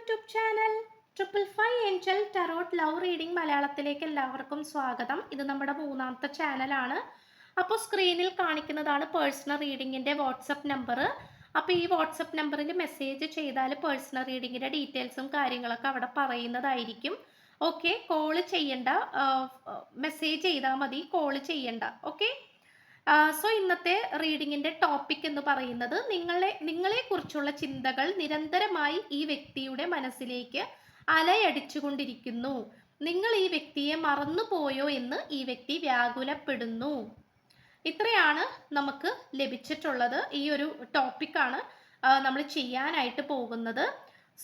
YouTube channel triple five Angel tarot love reading മലയാളത്തിലേക്ക് എല്ലാവർക്കും സ്വാഗതം. ഇത് നമ്മുടെ മൂന്നാമത്തെ ചാനലാണ്. അപ്പോൾ സ്ക്രീനിൽ കാണിക്കുന്നതാണ് പേഴ്സണൽ റീഡിങ്ങിൻ്റെ വാട്സപ്പ് നമ്പർ. അപ്പോൾ ഈ വാട്സപ്പ് നമ്പറിൽ മെസ്സേജ് ചെയ്താൽ പേഴ്സണൽ റീഡിങ്ങിൻ്റെ ഡീറ്റെയിൽസും കാര്യങ്ങളൊക്കെ അവിടെ പറയുന്നതായിരിക്കും. ഓക്കെ, കോള് ചെയ്യണ്ട, മെസ്സേജ് ചെയ്താൽ മതി, കോള് ചെയ്യണ്ട. ഓക്കെ. സോ ഇന്നത്തെ റീഡിങ്ങിന്റെ ടോപ്പിക് എന്ന് പറയുന്നത് നിങ്ങളെ കുറിച്ചുള്ള ചിന്തകൾ നിരന്തരമായി ഈ വ്യക്തിയുടെ മനസ്സിലേക്ക് അലയടിച്ചുകൊണ്ടിരിക്കുന്നു. നിങ്ങൾ ഈ വ്യക്തിയെ മറന്നുപോയോ എന്ന് ഈ വ്യക്തി വ്യാകുലപ്പെടുന്നു. ഇത്രയാണ് നമുക്ക് ലഭിച്ചിട്ടുള്ളത്. ഈ ഒരു ടോപ്പിക്കാണ് നമ്മൾ ചെയ്യാനായിട്ട് പോകുന്നത്.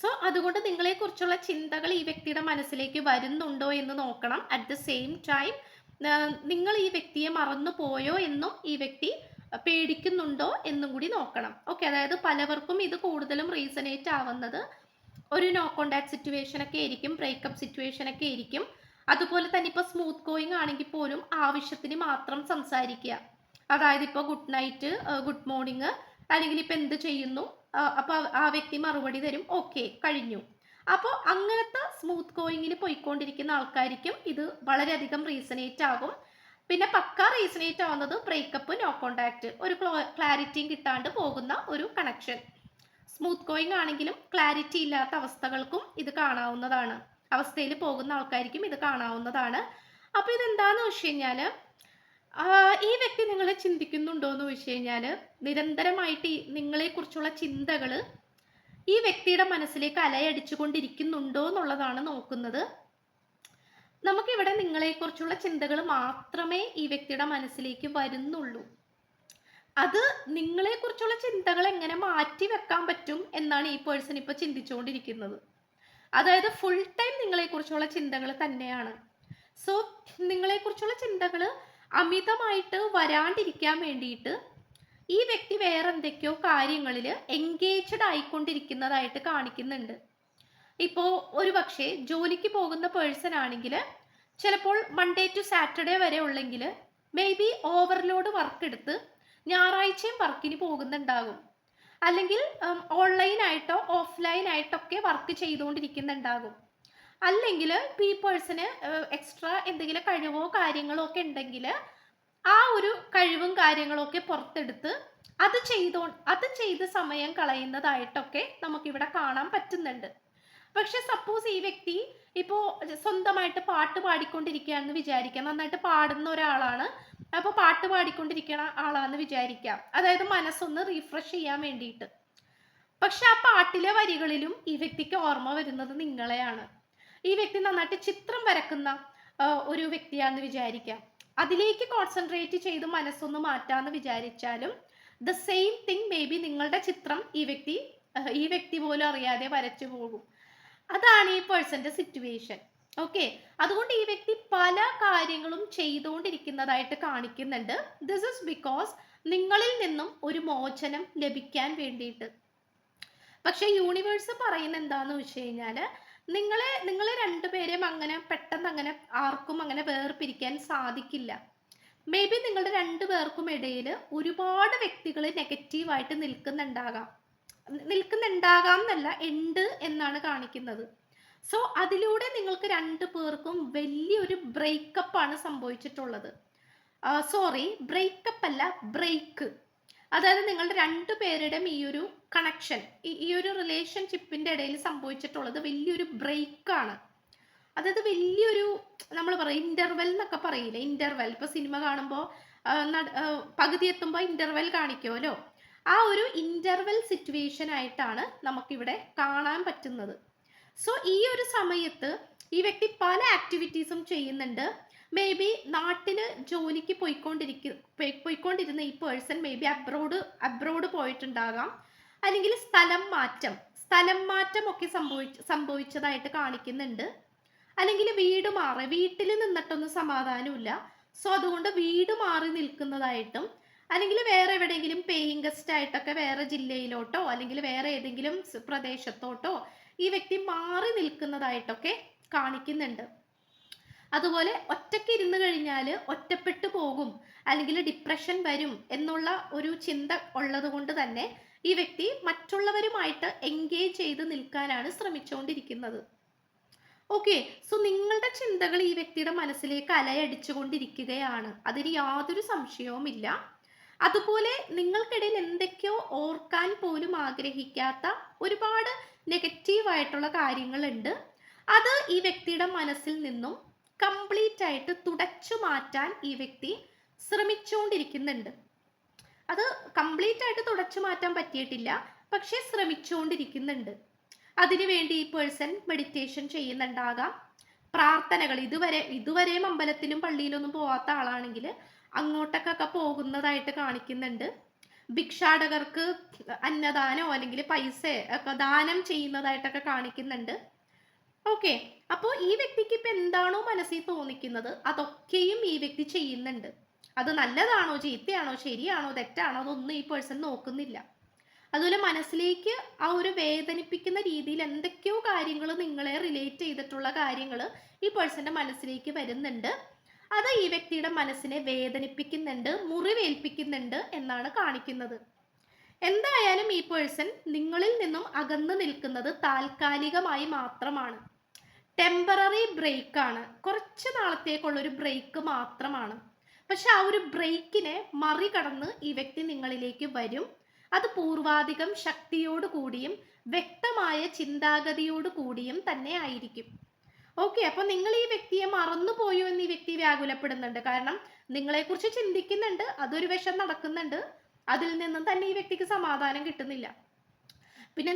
സോ അതുകൊണ്ട് നിങ്ങളെക്കുറിച്ചുള്ള ചിന്തകൾ ഈ വ്യക്തിയുടെ മനസ്സിലേക്ക് വരുന്നുണ്ടോ എന്ന് നോക്കണം. അറ്റ് ദ സെയിം ടൈം നിങ്ങൾ ഈ വ്യക്തിയെ മറന്നു പോയോ എന്നും ഈ വ്യക്തി പേടിക്കുന്നുണ്ടോ എന്നും കൂടി നോക്കണം. ഓക്കെ, അതായത് പലവർക്കും ഇത് കൂടുതലും റീസണേറ്റ് ആവുന്നത് ഒരു നോ കോണ്ടാക്ട് സിറ്റുവേഷൻ ഒക്കെ ആയിരിക്കും, ബ്രേക്കപ്പ് സിറ്റുവേഷൻ ഒക്കെ ആയിരിക്കും. അതുപോലെ തന്നെ ഇപ്പോൾ സ്മൂത്ത് ഗോയിങ് ആണെങ്കിൽ പോലും ആവശ്യത്തിന് മാത്രം സംസാരിക്കുക. അതായത് ഇപ്പോൾ ഗുഡ് നൈറ്റ്, ഗുഡ് മോർണിംഗ്, അല്ലെങ്കിൽ ഇപ്പം എന്ത് ചെയ്യുന്നു, അപ്പോൾ ആ വ്യക്തി മറുപടി തരും, ഓക്കെ കഴിഞ്ഞു. അപ്പോൾ അങ്ങനത്തെ സ്മൂത്ത് ഗോയിങ്ങിൽ പോയിക്കൊണ്ടിരിക്കുന്ന ആൾക്കാർക്കും ഇത് വളരെയധികം റീസണേറ്റ് ആകും. പിന്നെ പക്ക റീസണേറ്റ് ആവുന്നത് ബ്രേക്കപ്പ്, നോ കോണ്ടാക്ട്, ഒരു ക്ലാരിറ്റിയും കിട്ടാണ്ട് പോകുന്ന ഒരു കണക്ഷൻ. സ്മൂത്ത് ഗോയിങ് ആണെങ്കിലും ക്ലാരിറ്റി ഇല്ലാത്ത അവസ്ഥകൾക്കും ഇത് കാണാവുന്നതാണ്. അവസ്ഥയിൽ പോകുന്ന ആൾക്കാർക്കും ഇത് കാണാവുന്നതാണ്. അപ്പോൾ ഇതെന്താന്ന് വെച്ച് കഴിഞ്ഞാൽ, ഈ വ്യക്തി നിങ്ങളെ ചിന്തിക്കുന്നുണ്ടോ എന്ന് വെച്ച് കഴിഞ്ഞാൽ, നിരന്തരമായിട്ട് നിങ്ങളെക്കുറിച്ചുള്ള ചിന്തകൾ ഈ വ്യക്തിയുടെ മനസ്സിലേക്ക് അലയടിച്ചുകൊണ്ടിരിക്കുന്നുണ്ടോ എന്നുള്ളതാണ് നോക്കുന്നത്. നമുക്കിവിടെ നിങ്ങളെക്കുറിച്ചുള്ള ചിന്തകൾ മാത്രമേ ഈ വ്യക്തിയുടെ മനസ്സിലേക്ക് വരുന്നുള്ളൂ. അത് നിങ്ങളെക്കുറിച്ചുള്ള ചിന്തകൾ എങ്ങനെ മാറ്റി വെക്കാൻ പറ്റും എന്നാണ് ഈ പേഴ്സൺ ഇപ്പോൾ ചിന്തിച്ചുകൊണ്ടിരിക്കുന്നത്. അതായത് ഫുൾ ടൈം നിങ്ങളെക്കുറിച്ചുള്ള ചിന്തകൾ തന്നെയാണ്. സോ നിങ്ങളെക്കുറിച്ചുള്ള ചിന്തകൾ അമിതമായിട്ട് വരാണ്ടിരിക്കാൻ വേണ്ടിയിട്ട് ഈ വ്യക്തി വേറെ എന്തൊക്കെയോ കാര്യങ്ങളിൽ എൻഗേജ്ഡ് ആയിക്കൊണ്ടിരിക്കുന്നതായിട്ട് കാണിക്കുന്നുണ്ട്. ഇപ്പോൾ ഒരു പക്ഷേ ജോലിക്ക് പോകുന്ന പേഴ്സൺ ആണെങ്കിൽ ചിലപ്പോൾ മൺഡേ ടു സാറ്റർഡേ വരെ ഉള്ളെങ്കിൽ മേ ബി ഓവർലോഡ് വർക്ക് എടുത്ത് ഞായറാഴ്ചയും വർക്കിന് പോകുന്നുണ്ടാകും. അല്ലെങ്കിൽ ഓൺലൈനായിട്ടോ ഓഫ്ലൈൻ ആയിട്ടൊക്കെ വർക്ക് ചെയ്തുകൊണ്ടിരിക്കുന്നുണ്ടാകും. അല്ലെങ്കിൽ ഈ പേഴ്സണ് എക്സ്ട്രാ എന്തെങ്കിലും കഴിവോ കാര്യങ്ങളോ ഒക്കെ ഉണ്ടെങ്കിൽ ആ ഒരു കഴിവും കാര്യങ്ങളൊക്കെ പുറത്തെടുത്ത് അത് ചെയ്ത് സമയം കളയുന്നതായിട്ടൊക്കെ നമുക്കിവിടെ കാണാൻ പറ്റുന്നുണ്ട്. പക്ഷെ സപ്പോസ് ഈ വ്യക്തി ഇപ്പോൾ സ്വന്തമായിട്ട് പാട്ട് പാടിക്കൊണ്ടിരിക്കുകയാണെന്ന് വിചാരിക്കാം, നന്നായിട്ട് പാടുന്ന ഒരാളാണ്. അപ്പോൾ പാട്ട് പാടിക്കൊണ്ടിരിക്കുന്ന ആളാണെന്ന് വിചാരിക്കാം, അതായത് മനസ്സൊന്ന് റീഫ്രഷ് ചെയ്യാൻ വേണ്ടിയിട്ട്. പക്ഷെ ആ പാട്ടിലെ വരികളിലും ഈ വ്യക്തിക്ക് ഓർമ്മ വരുന്നത് നിങ്ങളെയാണ്. ഈ വ്യക്തി നന്നായിട്ട് ചിത്രം വരക്കുന്ന ഒരു വ്യക്തിയാണെന്ന് വിചാരിക്കാം, അതിലേക്ക് കോൺസെൻട്രേറ്റ് ചെയ്ത് മനസ്സൊന്ന് മാറ്റാന്ന് വിചാരിച്ചാലും the same thing may be നിങ്ങളുടെ ചിത്രം ഈ വ്യക്തി പോലും അറിയാതെ വരച്ചു പോകും. അതാണ് ഈ പേഴ്സന്റെ സിറ്റുവേഷൻ. ഓക്കെ, അതുകൊണ്ട് ഈ വ്യക്തി പല കാര്യങ്ങളും ചെയ്തുകൊണ്ടിരിക്കുന്നതായിട്ട് കാണിക്കുന്നുണ്ട്. ദിസ് ഇസ് ബിക്കോസ് നിങ്ങളിൽ നിന്നും ഒരു മോചനം ലഭിക്കാൻ വേണ്ടിയിട്ട്. പക്ഷെ യൂണിവേഴ്സ് പറയുന്ന എന്താന്ന് വെച്ച് കഴിഞ്ഞാൽ, നിങ്ങളെ രണ്ടുപേരെയും അങ്ങനെ പെട്ടെന്ന് അങ്ങനെ ആർക്കും അങ്ങനെ വേർപിരിക്കാൻ സാധിക്കില്ല. മേ ബി നിങ്ങളുടെ രണ്ടുപേർക്കും ഇടയിൽ ഒരുപാട് വ്യക്തികൾ നെഗറ്റീവായിട്ട് നിൽക്കുന്നുണ്ടാകാം എന്നല്ല, ഉണ്ട് എന്നാണ് കാണിക്കുന്നത്. സോ അതിലൂടെ നിങ്ങൾക്ക് രണ്ടു പേർക്കും വലിയൊരു ബ്രേക്കപ്പാണ് സംഭവിച്ചിട്ടുള്ളത്. സോറി, ബ്രേക്കപ്പ് അല്ല, ബ്രേക്ക്. അതായത് നിങ്ങളുടെ രണ്ടുപേരുടെയും ഈ ഒരു കണക്ഷൻ, ഈ ഒരു റിലേഷൻഷിപ്പിന്റെ ഇടയിൽ സംഭവിച്ചിട്ടുള്ളത് വലിയൊരു ബ്രേക്കാണ്. അതായത് വലിയൊരു, നമ്മൾ പറയും ഇന്റർവെൽ എന്നൊക്കെ പറയില്ലേ, ഇന്റർവെൽ. ഇപ്പൊ സിനിമ കാണുമ്പോൾ പകുതി എത്തുമ്പോൾ ഇന്റർവെൽ കാണിക്കുമല്ലോ, ആ ഒരു ഇന്റർവെൽ സിറ്റുവേഷൻ ആയിട്ടാണ് നമുക്കിവിടെ കാണാൻ പറ്റുന്നത്. സോ ഈ ഒരു സമയത്ത് ഈ വ്യക്തി പല ആക്ടിവിറ്റീസും ചെയ്യുന്നുണ്ട്. മേ ബി നാട്ടില് ജോലിക്ക് പോയിക്കൊണ്ടിരുന്ന ഈ പേഴ്സൺ മേ ബി അബ്രോഡ് പോയിട്ടുണ്ടാകാം. അല്ലെങ്കിൽ സ്ഥലം മാറ്റം ഒക്കെ സംഭവിച്ചതായിട്ട് കാണിക്കുന്നുണ്ട്. അല്ലെങ്കിൽ വീട്ടിൽ നിന്നിട്ടൊന്നും സമാധാനമില്ല, സോ അതുകൊണ്ട് വീട് മാറി നിൽക്കുന്നതായിട്ടും, അല്ലെങ്കിൽ വേറെ എവിടെയെങ്കിലും പേയിങ് ഗസ്റ്റ് ആയിട്ടൊക്കെ വേറെ ജില്ലയിലോട്ടോ അല്ലെങ്കിൽ വേറെ ഏതെങ്കിലും പ്രദേശത്തോട്ടോ ഈ വ്യക്തി മാറി നിൽക്കുന്നതായിട്ടൊക്കെ കാണിക്കുന്നുണ്ട്. അതുപോലെ ഒറ്റയ്ക്ക് ഇരുന്ന് കഴിഞ്ഞാൽ ഒറ്റപ്പെട്ടു പോകും, അല്ലെങ്കിൽ ഡിപ്രഷൻ വരും എന്നുള്ള ഒരു ചിന്ത ഉള്ളത് കൊണ്ട് തന്നെ ഈ വ്യക്തി മറ്റുള്ളവരുമായിട്ട് എൻഗേജ് ചെയ്ത് നിൽക്കാനാണ് ശ്രമിച്ചുകൊണ്ടിരിക്കുന്നത്. ഓക്കെ, സോ നിങ്ങളുടെ ചിന്തകൾ ഈ വ്യക്തിയുടെ മനസ്സിലേക്ക് അലയടിച്ചുകൊണ്ടിരിക്കുകയാണ്, അതിന് യാതൊരു സംശയവുമില്ല. അതുപോലെ നിങ്ങൾക്കിടയിൽ എന്തൊക്കെയോ ഓർക്കാൻ പോലും ആഗ്രഹിക്കാത്ത ഒരുപാട് നെഗറ്റീവായിട്ടുള്ള കാര്യങ്ങളുണ്ട്. അത് ഈ വ്യക്തിയുടെ മനസ്സിൽ നിന്നും കംപ്ലീറ്റ് ആയിട്ട് തുടച്ചു മാറ്റാൻ ഈ വ്യക്തി ശ്രമിച്ചുകൊണ്ടിരിക്കുന്നുണ്ട്. അത് കംപ്ലീറ്റ് ആയിട്ട് തുടച്ചു മാറ്റാൻ പറ്റിയിട്ടില്ല, പക്ഷെ ശ്രമിച്ചുകൊണ്ടിരിക്കുന്നുണ്ട്. അതിനുവേണ്ടി ഈ പേഴ്സൺ മെഡിറ്റേഷൻ ചെയ്യുന്നുണ്ടാകാം, പ്രാർത്ഥനകൾ ഇതുവരെയും അമ്പലത്തിലും പള്ളിയിലൊന്നും പോവാത്ത ആളാണെങ്കിൽ അങ്ങോട്ടൊക്കെ പോകുന്നതായിട്ട് കാണിക്കുന്നുണ്ട്. ഭിക്ഷാടകർക്ക് അന്നദാനോ അല്ലെങ്കിൽ പൈസ ഒക്കെ ദാനം ചെയ്യുന്നതായിട്ടൊക്കെ കാണിക്കുന്നുണ്ട്. ഓക്കെ, അപ്പോൾ ഈ വ്യക്തിക്ക് ഇപ്പൊ എന്താണോ മനസ്സിൽ തോന്നിക്കുന്നത് അതൊക്കെയും ഈ വ്യക്തി ചെയ്യുന്നുണ്ട്. അത് നല്ലതാണോ ചീത്തയാണോ ശരിയാണോ തെറ്റാണോ അതൊന്നും ഈ പേഴ്സൺ നോക്കുന്നില്ല. അതുപോലെ മനസ്സിലേക്ക് ആ ഒരു വേദനിപ്പിക്കുന്ന രീതിയിൽ എന്തൊക്കെയോ കാര്യങ്ങൾ നിങ്ങളെ റിലേറ്റ് ചെയ്തിട്ടുള്ള കാര്യങ്ങൾ ഈ പേഴ്സന്റെ മനസ്സിലേക്ക് വരുന്നുണ്ട്. അത് ഈ വ്യക്തിയുടെ മനസ്സിനെ വേദനിപ്പിക്കുന്നുണ്ട്, മുറിവേൽപ്പിക്കുന്നുണ്ട് എന്നാണ് കാണിക്കുന്നത്. എന്തായാലും ഈ പേഴ്സൺ നിങ്ങളിൽ നിന്നും അകന്നു നിൽക്കുന്നത് താൽക്കാലികമായി മാത്രമാണ്. ടെമ്പററി ബ്രേക്ക് ആണ്, കുറച്ച് നാളത്തേക്കുള്ളൊരു ബ്രേക്ക് മാത്രമാണ്. പക്ഷെ ആ ഒരു ബ്രേക്കിനെ മറികടന്ന് ഈ വ്യക്തി നിങ്ങളിലേക്ക് വരും. അത് പൂർവാധികം ശക്തിയോട് കൂടിയും വ്യക്തമായ ചിന്താഗതിയോട് കൂടിയും തന്നെ ആയിരിക്കും. ഓക്കെ, അപ്പൊ നിങ്ങൾ ഈ വ്യക്തിയെ മറന്നുപോയോ എന്ന് ഈ വ്യക്തി വ്യാകുലപ്പെടുന്നുണ്ട്. കാരണം നിങ്ങളെക്കുറിച്ച് ചിന്തിക്കുന്നുണ്ട്, അതൊരു വശം നടക്കുന്നുണ്ട്, അതിൽ നിന്നും തന്നെ ഈ വ്യക്തിക്ക് സമാധാനം കിട്ടുന്നില്ല. പിന്നെ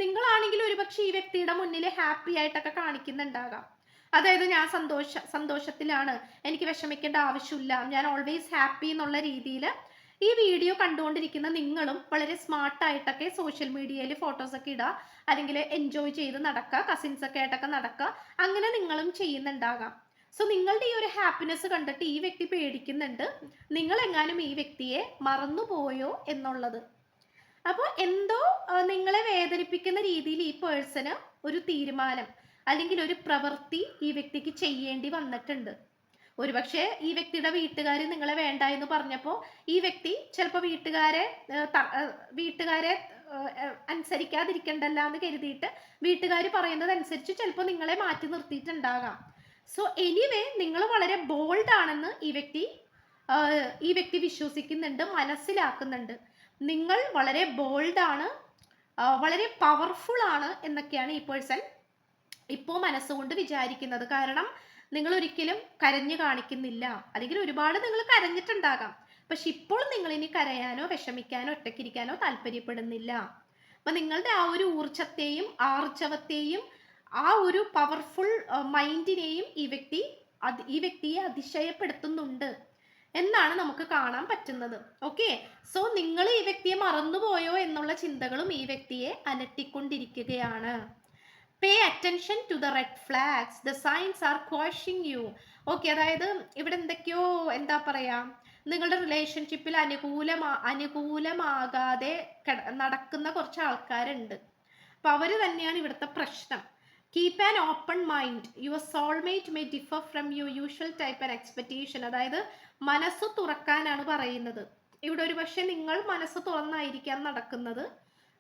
നിങ്ങളാണെങ്കിൽ ഒരുപക്ഷെ ഈ വ്യക്തിയുടെ മുന്നിൽ ഹാപ്പി ആയിട്ടൊക്കെ കാണിക്കുന്നുണ്ടാകാം. അതായത് ഞാൻ സന്തോഷത്തിലാണ്, എനിക്ക് വിഷമിക്കേണ്ട ആവശ്യമില്ല, ഞാൻ ഓൾവേസ് ഹാപ്പി എന്നുള്ള രീതിയിൽ ഈ വീഡിയോ കണ്ടുകൊണ്ടിരിക്കുന്ന നിങ്ങളും വളരെ സ്മാർട്ടായിട്ടൊക്കെ സോഷ്യൽ മീഡിയയിൽ ഫോട്ടോസൊക്കെ ഇടുക, അല്ലെങ്കിൽ എൻജോയ് ചെയ്ത് നടക്കുക, കസിൻസൊക്കെ ആയിട്ടൊക്കെ നടക്കുക, അങ്ങനെ നിങ്ങളും ചെയ്യുന്നുണ്ടാകാം. സോ നിങ്ങളുടെ ഈ ഒരു ഹാപ്പിനെസ് കണ്ടിട്ട് ഈ വ്യക്തി പേടിക്കുന്നുണ്ട്, നിങ്ങൾ എങ്ങാനും ഈ വ്യക്തിയെ മറന്നുപോയോ എന്നുള്ളത്. അപ്പോൾ എന്തോ നിങ്ങളെ വേദനിപ്പിക്കുന്ന രീതിയിൽ ഈ പേഴ്സണ് ഒരു തീരുമാനം അല്ലെങ്കിൽ ഒരു പ്രവൃത്തി ഈ വ്യക്തിക്ക് ചെയ്യേണ്ടി വന്നിട്ടുണ്ട്. ഒരുപക്ഷെ ഈ വ്യക്തിയുടെ വീട്ടുകാർ നിങ്ങളെ വേണ്ട എന്ന് പറഞ്ഞപ്പോൾ ഈ വ്യക്തി ചിലപ്പോൾ വീട്ടുകാരെ അനുസരിക്കാതിരിക്കണ്ടല്ല എന്ന് കരുതിയിട്ട് വീട്ടുകാർ പറയുന്നത് അനുസരിച്ച് ചിലപ്പോൾ നിങ്ങളെ മാറ്റി നിർത്തിയിട്ടുണ്ടാകാം. സോ എനിവേ നിങ്ങൾ വളരെ ബോൾഡ് ആണെന്ന് ഈ വ്യക്തി വിശ്വസിക്കുന്നുണ്ട്, മനസ്സിലാക്കുന്നുണ്ട്. നിങ്ങൾ വളരെ ബോൾഡ് ആണ്, വളരെ പവർഫുൾ ആണ് എന്നൊക്കെയാണ് ഈ പേഴ്സൺ ഇപ്പോൾ മനസ്സുകൊണ്ട് വിചാരിക്കുന്നത്. കാരണം നിങ്ങൾ ഒരിക്കലും കരഞ്ഞു കാണിക്കുന്നില്ല, അല്ലെങ്കിൽ ഒരുപാട് നിങ്ങൾ കരഞ്ഞിട്ടുണ്ടാകാം, പക്ഷെ ഇപ്പോൾ നിങ്ങൾ ഇനി കരയാനോ വിഷമിക്കാനോ ഒറ്റയ്ക്കിരിക്കാനോ താല്പര്യപ്പെടുന്നില്ല. അപ്പൊ നിങ്ങളുടെ ആ ഒരു ഊർജത്തെയും ആർജവത്തെയും ആ ഒരു പവർഫുൾ മൈൻഡിനെയും ഈ വ്യക്തിയെ അതിശയപ്പെടുത്തുന്നുണ്ട് എന്നാണ് നമുക്ക് കാണാൻ പറ്റുന്നത്. ഓക്കെ, സോ നിങ്ങൾ ഈ വ്യക്തിയെ മറന്നുപോയോ എന്നുള്ള ചിന്തകളും ഈ വ്യക്തിയെ അലട്ടിക്കൊണ്ടിരിക്കുകയാണ്. Pay attention to the red flags, the signs are questioning you. Okay, അതായത് ഇവിടെ എന്തൊക്കെയോ എന്താ പറയാ, നിങ്ങളുടെ റിലേഷൻഷിപ്പിൽ അനുകൂലമാകാതെ നടക്കുന്ന കുറച്ച് ആൾക്കാരുണ്ട്. അപ്പൊ അവര് തന്നെയാണ് ഇവിടുത്തെ പ്രശ്നം. Keep an open mind, your soulmate may differ from your usual type and expectation. അതായത് മനസ്സ് തുറക്കാനാണ് പറയുന്നത്. ഇവിടെ ഒരു പക്ഷെ നിങ്ങൾ മനസ്സ് തുറന്നായിരിക്കാം നടക്കുന്നത്,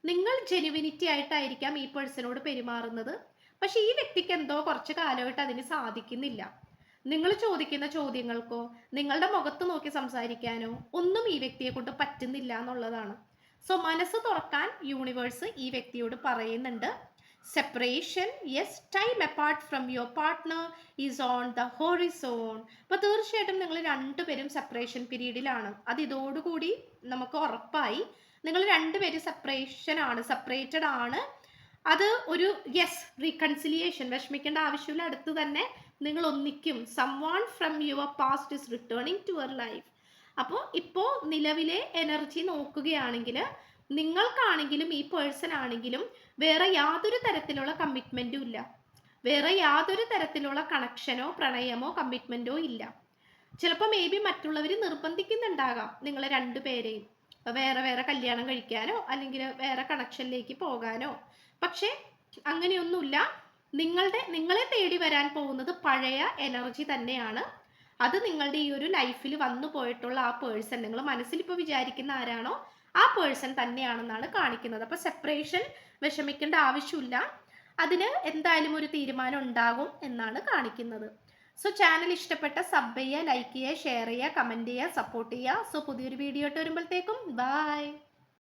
നിങ്ങൾ ജെനുവിനിറ്റി ആയിട്ടായിരിക്കാം ഈ പേഴ്സണോട് പെരുമാറുന്നത്, പക്ഷെ ഈ വ്യക്തിക്ക് എന്തോ കുറച്ച് കാലമായിട്ട് അതിന് സാധിക്കുന്നില്ല. നിങ്ങൾ ചോദിക്കുന്ന ചോദ്യങ്ങൾക്കോ നിങ്ങളുടെ മുഖത്ത് നോക്കി സംസാരിക്കാനോ ഒന്നും ഈ വ്യക്തിയെ കൊണ്ട് പറ്റുന്നില്ല എന്നുള്ളതാണ്. സോ മനസ്സ് തുറക്കാൻ യൂണിവേഴ്സ് ഈ വ്യക്തിയോട് പറയുന്നുണ്ട്. Separation, yes, time apart from your partner is on the horizon. അപ്പൊ തീർച്ചയായിട്ടും നിങ്ങൾ രണ്ടുപേരും സെപ്പറേഷൻ പീരീഡിലാണ്. അത് ഇതോടുകൂടി നമുക്ക് ഉറപ്പായി. നിങ്ങൾ രണ്ടുപേരും സെപ്പറേറ്റഡ് ആണ്. അത് ഒരു യെസ് റീകൺസിലിയേഷൻ, വിഷമിക്കേണ്ട ആവശ്യമില്ല, അടുത്ത് തന്നെ നിങ്ങൾ ഒന്നിക്കും. Someone from your past is returning to your life. അപ്പോൾ ഇപ്പോൾ നിലവിലെ എനർജി നോക്കുകയാണെങ്കിൽ നിങ്ങൾക്കാണെങ്കിലും ഈ പേഴ്സൺ ആണെങ്കിലും വേറെ യാതൊരു തരത്തിലുള്ള കമ്മിറ്റ്മെന്റും ഇല്ല, വേറെ യാതൊരു തരത്തിലുള്ള കണക്ഷനോ പ്രണയമോ കമ്മിറ്റ്മെന്റോ ഇല്ല. ചിലപ്പോൾ മേ ബി മറ്റുള്ളവർ നിർബന്ധിക്കുന്നുണ്ടാകാം നിങ്ങളെ രണ്ടുപേരെയും വേറെ വേറെ കല്യാണം കഴിക്കാനോ അല്ലെങ്കിൽ വേറെ കണക്ഷനിലേക്ക് പോകാനോ. പക്ഷെ അങ്ങനെയൊന്നുമില്ല. നിങ്ങളെ തേടി വരാൻ പോകുന്നത് പഴയ എനർജി തന്നെയാണ്. അത് നിങ്ങളുടെ ഈ ഒരു ലൈഫിൽ വന്നു പോയിട്ടുള്ള ആ പേഴ്സൺ, നിങ്ങൾ മനസ്സിൽ ഇപ്പോൾ വിചാരിക്കുന്ന ആരാണോ ആ പേഴ്സൺ തന്നെയാണെന്നാണ് കാണിക്കുന്നത്. അപ്പോൾ സെപ്പറേഷൻ വിഷമിക്കേണ്ട ആവശ്യമില്ല, അതിന് എന്തായാലും ഒരു തീരുമാനം ഉണ്ടാകും എന്നാണ് കാണിക്കുന്നത്. സോ ചാനൽ ഇഷ്ടപ്പെട്ട സബ് ചെയ്യുക, ലൈക്ക് ചെയ്യുക, ഷെയർ ചെയ്യുക, കമൻറ്റ് ചെയ്യുക, സപ്പോർട്ട് ചെയ്യുക. സോ പുതിയൊരു വീഡിയോ ഇട്ട് വരുമ്പോഴത്തേക്കും ബൈ.